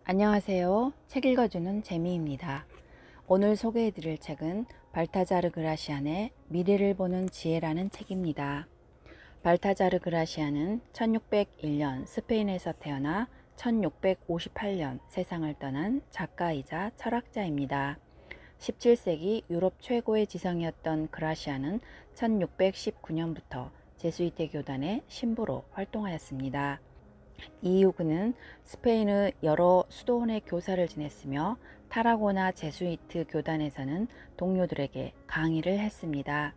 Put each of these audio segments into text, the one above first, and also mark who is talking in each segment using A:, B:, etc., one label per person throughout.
A: 안녕하세요. 책 읽어주는 재미입니다. 오늘 소개해드릴 책은 발타자르 그라시안의 미래를 보는 지혜라는 책입니다. 발타자르 그라시안은 1601년 스페인에서 태어나 1658년 세상을 떠난 작가이자 철학자입니다. 17세기 유럽 최고의 지성이었던 그라시안은 1619년부터 제수이트 교단의 신부로 활동하였습니다. 이후 그는 스페인의 여러 수도원의 교사를 지냈으며 타라고나 제수이트 교단에서는 동료들에게 강의를 했습니다.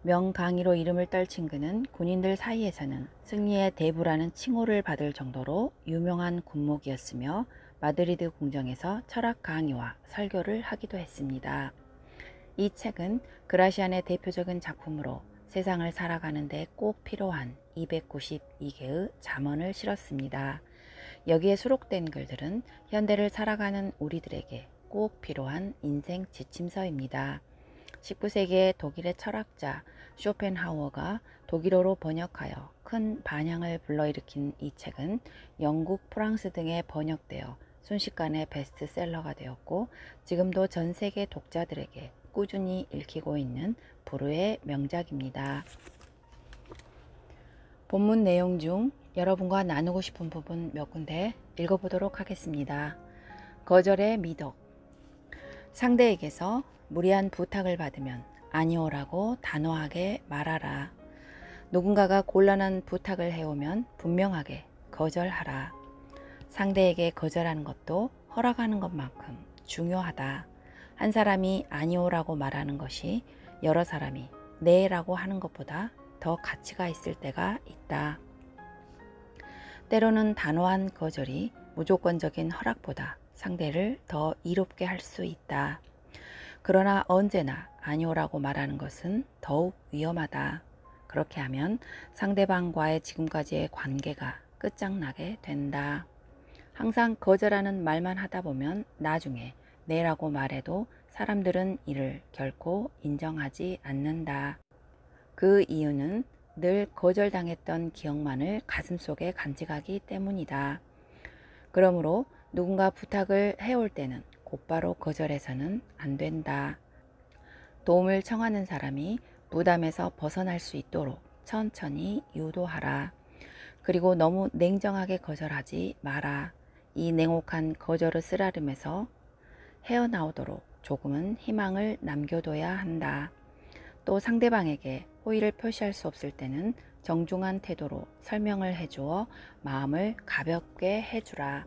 A: 명강의로 이름을 떨친 그는 군인들 사이에서는 승리의 대부라는 칭호를 받을 정도로 유명한 군목이었으며 마드리드 궁정에서 철학 강의와 설교를 하기도 했습니다. 이 책은 그라시안의 대표적인 작품으로 세상을 살아가는 데 꼭 필요한 292개의 잠언을 실었습니다. 여기에 수록된 글들은 현대를 살아가는 우리들에게 꼭 필요한 인생 지침서입니다. 19세기의 독일의 철학자 쇼펜하우어가 독일어로 번역하여 큰 반향을 불러일으킨 이 책은 영국, 프랑스 등에 번역되어 순식간에 베스트셀러가 되었고 지금도 전 세계 독자들에게 꾸준히 읽히고 있는 불후의 명작입니다. 본문 내용 중 여러분과 나누고 싶은 부분 몇 군데 읽어보도록 하겠습니다. 거절의 미덕. 상대에게서 무리한 부탁을 받으면 아니오라고 단호하게 말하라. 누군가가 곤란한 부탁을 해오면 분명하게 거절하라. 상대에게 거절하는 것도 허락하는 것만큼 중요하다. 한 사람이 아니오라고 말하는 것이 여러 사람이 네라고 하는 것보다 더 가치가 있을 때가 있다. 때로는 단호한 거절이 무조건적인 허락보다 상대를 더 이롭게 할 수 있다. 그러나 언제나 아니오라고 말하는 것은 더욱 위험하다. 그렇게 하면 상대방과의 지금까지의 관계가 끝장나게 된다. 항상 거절하는 말만 하다 보면 나중에 네라고 말해도 사람들은 이를 결코 인정하지 않는다. 그 이유는 늘 거절당했던 기억만을 가슴속에 간직하기 때문이다. 그러므로 누군가 부탁을 해올 때는 곧바로 거절해서는 안 된다. 도움을 청하는 사람이 부담에서 벗어날 수 있도록 천천히 유도하라. 그리고 너무 냉정하게 거절하지 마라. 이 냉혹한 거절의 쓰라림에서 헤어나오도록 조금은 희망을 남겨둬야 한다. 또 상대방에게 호의를 표시할 수 없을 때는 정중한 태도로 설명을 해주어 마음을 가볍게 해주라.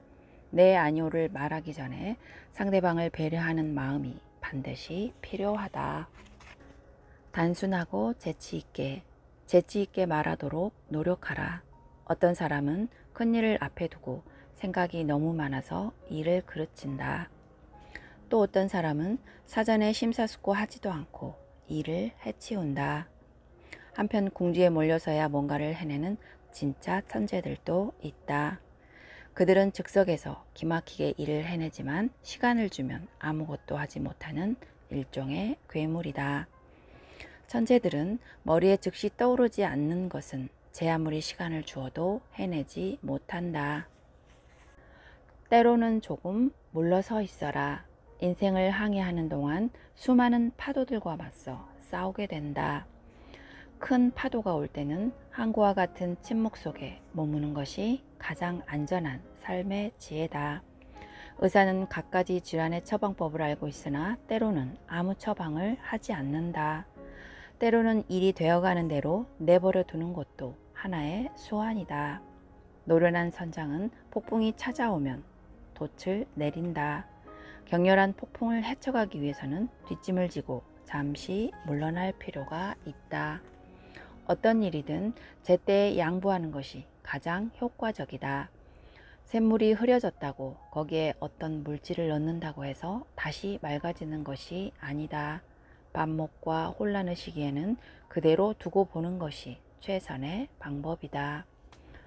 A: 내 아니오를 말하기 전에 상대방을 배려하는 마음이 반드시 필요하다. 단순하고 재치있게 말하도록 노력하라. 어떤 사람은 큰 일을 앞에 두고 생각이 너무 많아서 일을 그르친다. 또 어떤 사람은 사전에 심사숙고하지도 않고 일을 해치운다. 한편 궁지에 몰려서야 뭔가를 해내는 진짜 천재들도 있다. 그들은 즉석에서 기막히게 일을 해내지만 시간을 주면 아무것도 하지 못하는 일종의 괴물이다. 천재들은 머리에 즉시 떠오르지 않는 것은 제 아무리 시간을 주어도 해내지 못한다. 때로는 조금 물러서 있어라. 인생을 항해하는 동안 수많은 파도들과 맞서 싸우게 된다. 큰 파도가 올 때는 항구와 같은 침묵 속에 머무는 것이 가장 안전한 삶의 지혜다. 의사는 갖가지 질환의 처방법을 알고 있으나 때로는 아무 처방을 하지 않는다. 때로는 일이 되어가는 대로 내버려 두는 것도 하나의 수완이다. 노련한 선장은 폭풍이 찾아오면 돛을 내린다. 격렬한 폭풍을 헤쳐가기 위해서는 뒷짐을 지고 잠시 물러날 필요가 있다. 어떤 일이든 제때에 양보하는 것이 가장 효과적이다. 샘물이 흐려졌다고 거기에 어떤 물질을 넣는다고 해서 다시 맑아지는 것이 아니다. 반목과 혼란의 시기에는 그대로 두고 보는 것이 최선의 방법이다.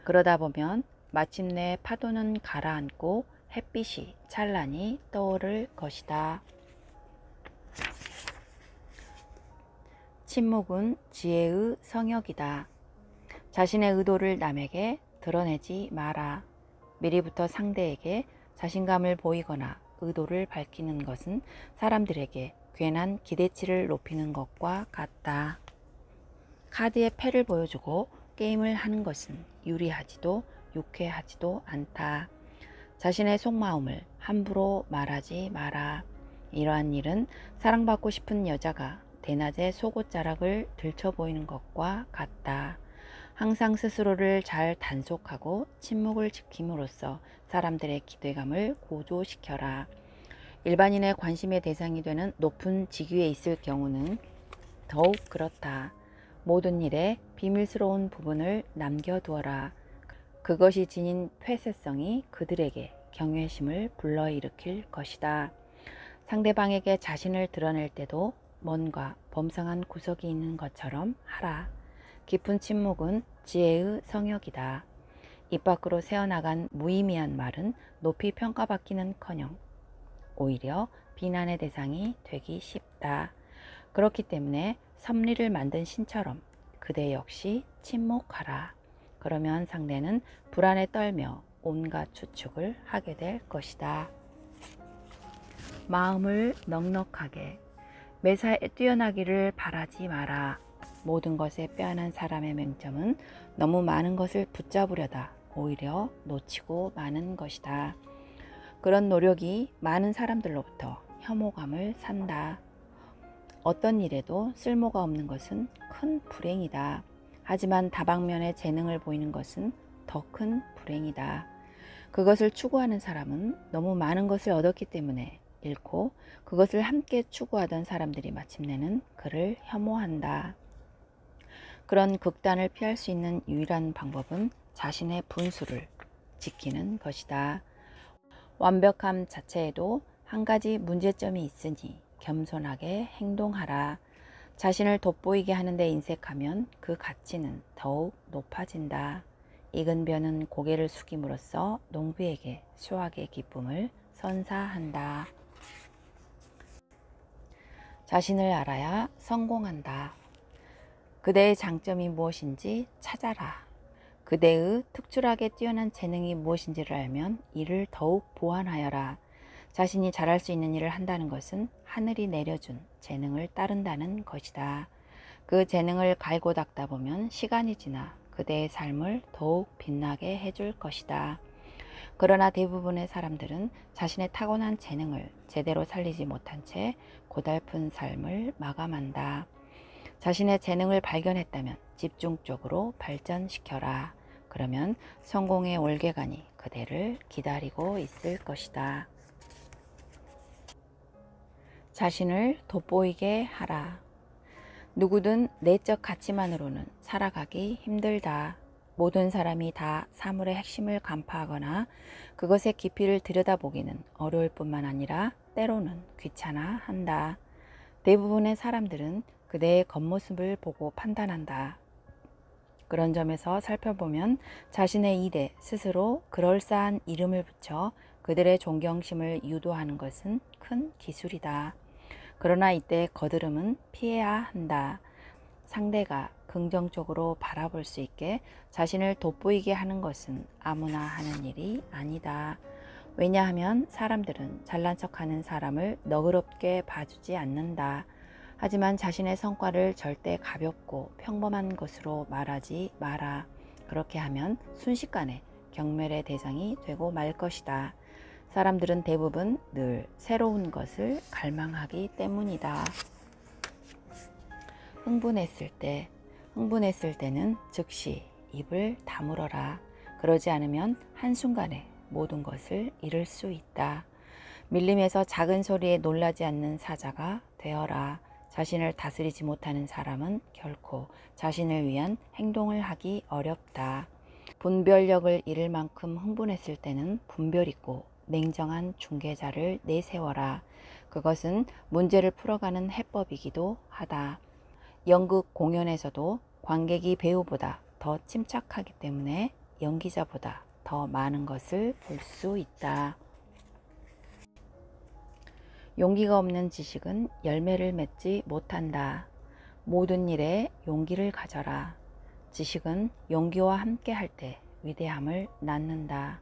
A: 그러다 보면 마침내 파도는 가라앉고 햇빛이 찬란히 떠오를 것이다. 침묵은 지혜의 성역이다. 자신의 의도를 남에게 드러내지 마라. 미리부터 상대에게 자신감을 보이거나 의도를 밝히는 것은 사람들에게 괜한 기대치를 높이는 것과 같다. 카드의 패를 보여주고 게임을 하는 것은 유리하지도 유쾌하지도 않다. 자신의 속마음을 함부로 말하지 마라. 이러한 일은 사랑받고 싶은 여자가 대낮에 속옷자락을 들쳐 보이는 것과 같다. 항상 스스로를 잘 단속하고 침묵을 지킴으로써 사람들의 기대감을 고조시켜라. 일반인의 관심의 대상이 되는 높은 직위에 있을 경우는 더욱 그렇다. 모든 일에 비밀스러운 부분을 남겨두어라. 그것이 지닌 폐쇄성이 그들에게 경외심을 불러일으킬 것이다. 상대방에게 자신을 드러낼 때도 뭔가 범상한 구석이 있는 것처럼 하라. 깊은 침묵은 지혜의 성역이다. 입 밖으로 새어나간 무의미한 말은 높이 평가받기는커녕 오히려 비난의 대상이 되기 쉽다. 그렇기 때문에 섭리를 만든 신처럼 그대 역시 침묵하라. 그러면 상대는 불안에 떨며 온갖 추측을 하게 될 것이다. 마음을 넉넉하게. 매사에 뛰어나기를 바라지 마라. 모든 것에 빼어난 사람의 맹점은 너무 많은 것을 붙잡으려다 오히려 놓치고 마는 것이다. 그런 노력이 많은 사람들로부터 혐오감을 산다. 어떤 일에도 쓸모가 없는 것은 큰 불행이다. 하지만 다방면의 재능을 보이는 것은 더 큰 불행이다. 그것을 추구하는 사람은 너무 많은 것을 얻었기 때문에 잃고 그것을 함께 추구하던 사람들이 마침내는 그를 혐오한다. 그런 극단을 피할 수 있는 유일한 방법은 자신의 분수를 지키는 것이다. 완벽함 자체에도 한 가지 문제점이 있으니 겸손하게 행동하라. 자신을 돋보이게 하는 데 인색하면 그 가치는 더욱 높아진다. 익은 벼는 고개를 숙임으로써 농부에게 수확의 기쁨을 선사한다. 자신을 알아야 성공한다. 그대의 장점이 무엇인지 찾아라. 그대의 특출하게 뛰어난 재능이 무엇인지를 알면 이를 더욱 보완하여라. 자신이 잘할 수 있는 일을 한다는 것은 하늘이 내려준 재능을 따른다는 것이다. 그 재능을 갈고 닦다 보면 시간이 지나 그대의 삶을 더욱 빛나게 해줄 것이다. 그러나 대부분의 사람들은 자신의 타고난 재능을 제대로 살리지 못한 채 고달픈 삶을 마감한다. 자신의 재능을 발견했다면 집중적으로 발전시켜라. 그러면 성공의 올개간이 그대를 기다리고 있을 것이다. 자신을 돋보이게 하라. 누구든 내적 가치만으로는 살아가기 힘들다. 모든 사람이 다 사물의 핵심을 간파하거나 그것의 깊이를 들여다보기는 어려울 뿐만 아니라 때로는 귀찮아한다. 대부분의 사람들은 그대의 겉모습을 보고 판단한다. 그런 점에서 살펴보면 자신의 일에 스스로 그럴싸한 이름을 붙여 그들의 존경심을 유도하는 것은 큰 기술이다. 그러나 이때 거드름은 피해야 한다. 상대가 긍정적으로 바라볼 수 있게 자신을 돋보이게 하는 것은 아무나 하는 일이 아니다. 왜냐하면 사람들은 잘난 척하는 사람을 너그럽게 봐주지 않는다. 하지만 자신의 성과를 절대 가볍고 평범한 것으로 말하지 마라. 그렇게 하면 순식간에 경멸의 대상이 되고 말 것이다. 사람들은 대부분 늘 새로운 것을 갈망하기 때문이다. 흥분했을 때는 즉시 입을 다물어라. 그러지 않으면 한순간에 모든 것을 잃을 수 있다. 밀림에서 작은 소리에 놀라지 않는 사자가 되어라. 자신을 다스리지 못하는 사람은 결코 자신을 위한 행동을 하기 어렵다. 분별력을 잃을 만큼 흥분했을 때는 분별 있고 냉정한 중개자를 내세워라. 그것은 문제를 풀어가는 해법이기도 하다. 연극 공연에서도 관객이 배우보다 더 침착하기 때문에 연기자보다 더 많은 것을 볼 수 있다. 용기가 없는 지식은 열매를 맺지 못한다. 모든 일에 용기를 가져라. 지식은 용기와 함께 할 때 위대함을 낳는다.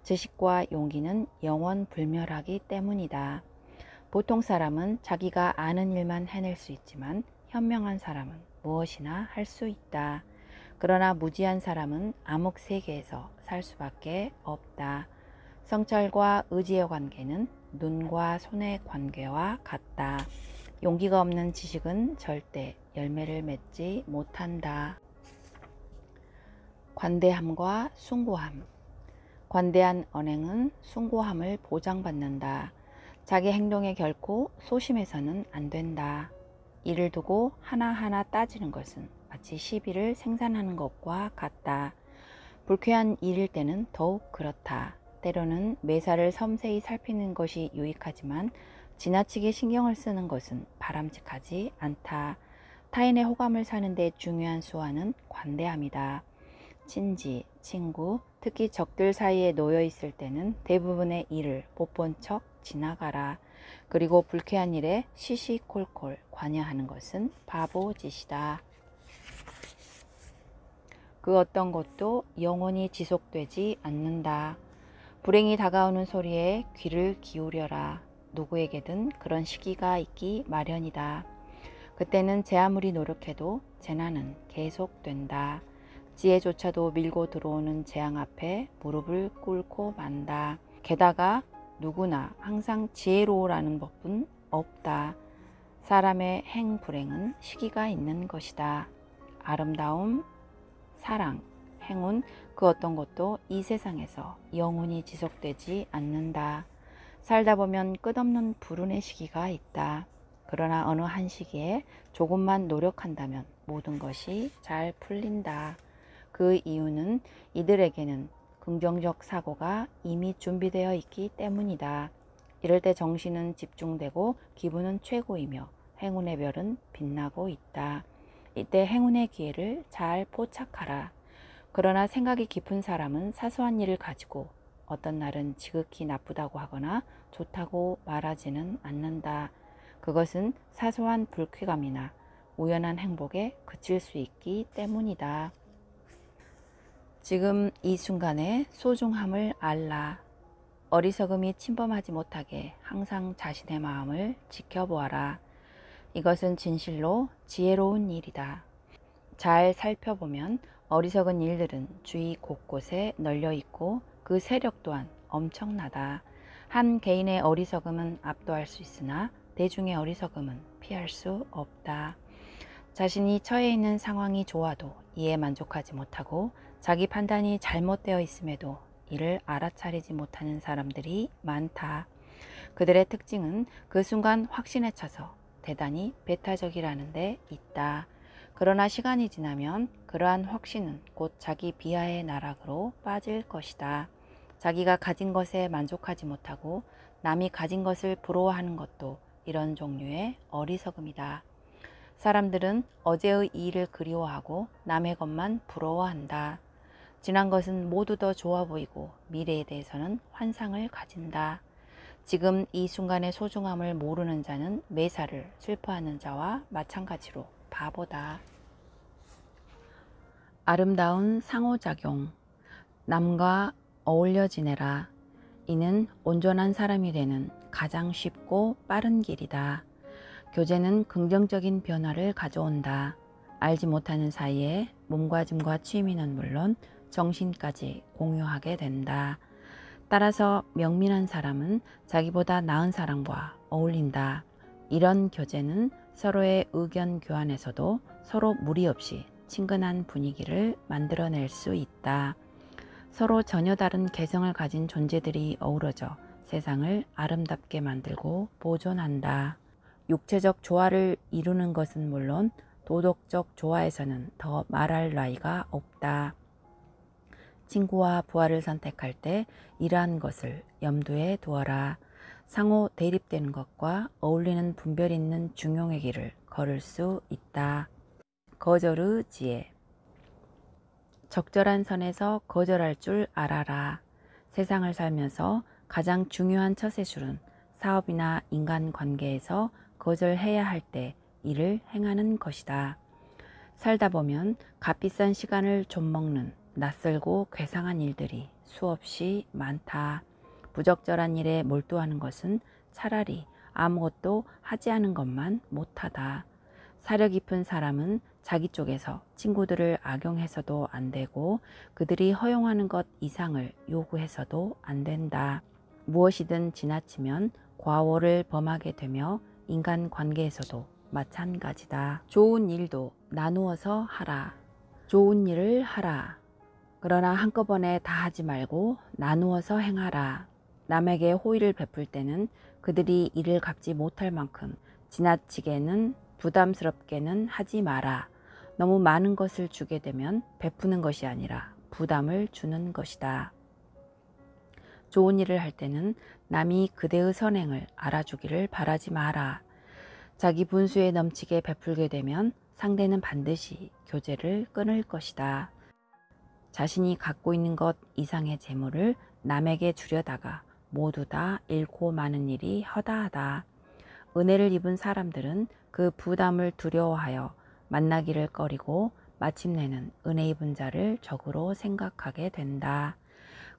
A: 지식과 용기는 영원 불멸하기 때문이다. 보통 사람은 자기가 아는 일만 해낼 수 있지만 현명한 사람은 무엇이나 할 수 있다. 그러나 무지한 사람은 암흑 세계에서 살 수밖에 없다. 성찰과 의지의 관계는 눈과 손의 관계와 같다. 용기가 없는 지식은 절대 열매를 맺지 못한다. 관대함과 숭고함. 관대한 언행은 숭고함을 보장받는다. 자기 행동에 결코 소심해서는 안 된다. 이를 두고 하나하나 따지는 것은 마치 시비를 생산하는 것과 같다. 불쾌한 일일 때는 더욱 그렇다. 때로는 매사를 섬세히 살피는 것이 유익하지만 지나치게 신경을 쓰는 것은 바람직하지 않다. 타인의 호감을 사는 데 중요한 수완은 관대함이다. 친지, 친구, 특히 적들 사이에 놓여 있을 때는 대부분의 일을 못 본 척 지나가라. 그리고 불쾌한 일에 시시콜콜 관여하는 것은 바보짓이다. 그 어떤 것도 영원히 지속되지 않는다. 불행이 다가오는 소리에 귀를 기울여라. 누구에게든 그런 시기가 있기 마련이다. 그때는 제 아무리 노력해도 재난은 계속된다. 지혜조차도 밀고 들어오는 재앙 앞에 무릎을 꿇고 만다. 게다가 누구나 항상 지혜로우라는 법은 없다. 사람의 행불행은 시기가 있는 것이다. 아름다움, 사랑, 행운 그 어떤 것도 이 세상에서 영원히 지속되지 않는다. 살다 보면 끝없는 불운의 시기가 있다. 그러나 어느 한 시기에 조금만 노력한다면 모든 것이 잘 풀린다. 그 이유는 이들에게는 긍정적 사고가 이미 준비되어 있기 때문이다. 이럴 때 정신은 집중되고 기분은 최고이며 행운의 별은 빛나고 있다. 이때 행운의 기회를 잘 포착하라. 그러나 생각이 깊은 사람은 사소한 일을 가지고 어떤 날은 지극히 나쁘다고 하거나 좋다고 말하지는 않는다. 그것은 사소한 불쾌감이나 우연한 행복에 그칠 수 있기 때문이다. 지금 이 순간의 소중함을 알라. 어리석음이 침범하지 못하게 항상 자신의 마음을 지켜보아라. 이것은 진실로 지혜로운 일이다. 잘 살펴보면 어리석은 일들은 주위 곳곳에 널려 있고 그 세력 또한 엄청나다. 한 개인의 어리석음은 압도할 수 있으나 대중의 어리석음은 피할 수 없다. 자신이 처해 있는 상황이 좋아도 이에 만족하지 못하고 자기 판단이 잘못되어 있음에도 이를 알아차리지 못하는 사람들이 많다. 그들의 특징은 그 순간 확신에 차서 대단히 배타적이라는 데 있다. 그러나 시간이 지나면 그러한 확신은 곧 자기 비하의 나락으로 빠질 것이다. 자기가 가진 것에 만족하지 못하고 남이 가진 것을 부러워하는 것도 이런 종류의 어리석음이다. 사람들은 어제의 일을 그리워하고 남의 것만 부러워한다. 지난 것은 모두 더 좋아 보이고 미래에 대해서는 환상을 가진다. 지금 이 순간의 소중함을 모르는 자는 매사를 슬퍼하는 자와 마찬가지로 바보다. 아름다운 상호작용. 남과 어울려 지내라. 이는 온전한 사람이 되는 가장 쉽고 빠른 길이다. 교제는 긍정적인 변화를 가져온다. 알지 못하는 사이에 몸가짐과 취미는 물론 정신까지 공유하게 된다. 따라서 명민한 사람은 자기보다 나은 사람과 어울린다. 이런 교제는 서로의 의견 교환에서도 서로 무리 없이 친근한 분위기를 만들어낼 수 있다. 서로 전혀 다른 개성을 가진 존재들이 어우러져 세상을 아름답게 만들고 보존한다. 육체적 조화를 이루는 것은 물론 도덕적 조화에서는 더 말할 나위가 없다. 친구와 부하를 선택할 때 이러한 것을 염두에 두어라. 상호 대립되는 것과 어울리는 분별 있는 중용의 길을 걸을 수 있다. 거절의 지혜. 적절한 선에서 거절할 줄 알아라. 세상을 살면서 가장 중요한 처세술은 사업이나 인간관계에서 거절해야 할 때 일을 행하는 것이다. 살다 보면 값비싼 시간을 좀 먹는 낯설고 괴상한 일들이 수없이 많다. 부적절한 일에 몰두하는 것은 차라리 아무것도 하지 않은 것만 못하다. 사려 깊은 사람은 자기 쪽에서 친구들을 악용해서도 안 되고 그들이 허용하는 것 이상을 요구해서도 안 된다. 무엇이든 지나치면 과오를 범하게 되며 인간관계에서도 마찬가지다. 좋은 일도 나누어서 하라. 좋은 일을 하라. 그러나 한꺼번에 다 하지 말고 나누어서 행하라. 남에게 호의를 베풀 때는 그들이 이를 갚지 못할 만큼 지나치게는 부담스럽게는 하지 마라. 너무 많은 것을 주게 되면 베푸는 것이 아니라 부담을 주는 것이다. 좋은 일을 할 때는 남이 그대의 선행을 알아주기를 바라지 마라. 자기 분수에 넘치게 베풀게 되면 상대는 반드시 교제를 끊을 것이다. 자신이 갖고 있는 것 이상의 재물을 남에게 주려다가 모두 다 잃고 마는 일이 허다하다. 은혜를 입은 사람들은 그 부담을 두려워하여 만나기를 꺼리고 마침내는 은혜 입은 자를 적으로 생각하게 된다.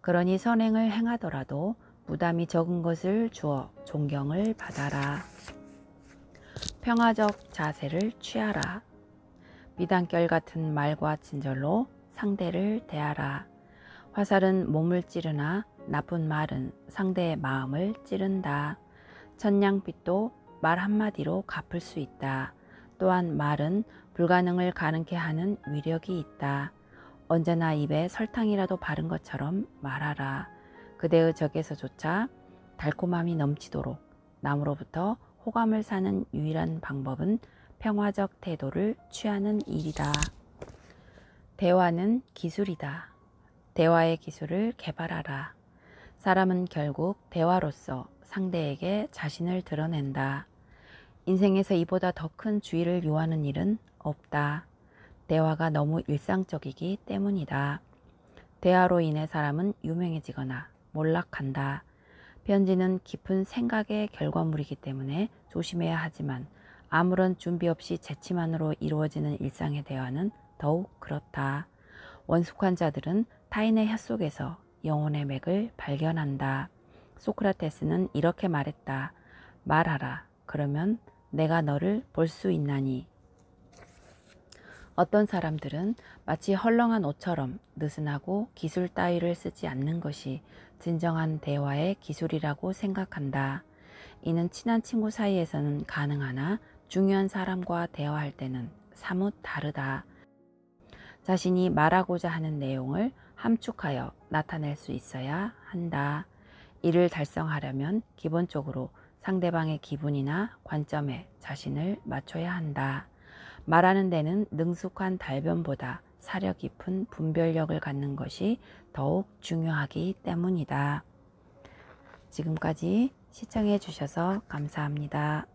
A: 그러니 선행을 행하더라도 부담이 적은 것을 주어 존경을 받아라. 평화적 자세를 취하라. 비단결 같은 말과 친절로 상대를 대하라. 화살은 몸을 찌르나 나쁜 말은 상대의 마음을 찌른다. 천냥빛도 말 한마디로 갚을 수 있다. 또한 말은 불가능을 가능케 하는 위력이 있다. 언제나 입에 설탕이라도 바른 것처럼 말하라. 그대의 적에서조차 달콤함이 넘치도록 남으로부터 호감을 사는 유일한 방법은 평화적 태도를 취하는 일이다. 대화는 기술이다. 대화의 기술을 개발하라. 사람은 결국 대화로서 상대에게 자신을 드러낸다. 인생에서 이보다 더 큰 주의를 요하는 일은 없다. 대화가 너무 일상적이기 때문이다. 대화로 인해 사람은 유명해지거나 몰락한다. 편지는 깊은 생각의 결과물이기 때문에 조심해야 하지만 아무런 준비 없이 재치만으로 이루어지는 일상의 대화는 더욱 그렇다. 원숙한 자들은 타인의 혀 속에서 영혼의 맥을 발견한다. 소크라테스는 이렇게 말했다. 말하라. 그러면 내가 너를 볼 수 있나니. 어떤 사람들은 마치 헐렁한 옷처럼 느슨하고 기술 따위를 쓰지 않는 것이 진정한 대화의 기술이라고 생각한다. 이는 친한 친구 사이에서는 가능하나 중요한 사람과 대화할 때는 사뭇 다르다. 자신이 말하고자 하는 내용을 함축하여 나타낼 수 있어야 한다. 이를 달성하려면 기본적으로 상대방의 기분이나 관점에 자신을 맞춰야 한다. 말하는 데는 능숙한 달변보다 사려 깊은 분별력을 갖는 것이 더욱 중요하기 때문이다. 지금까지 시청해 주셔서 감사합니다.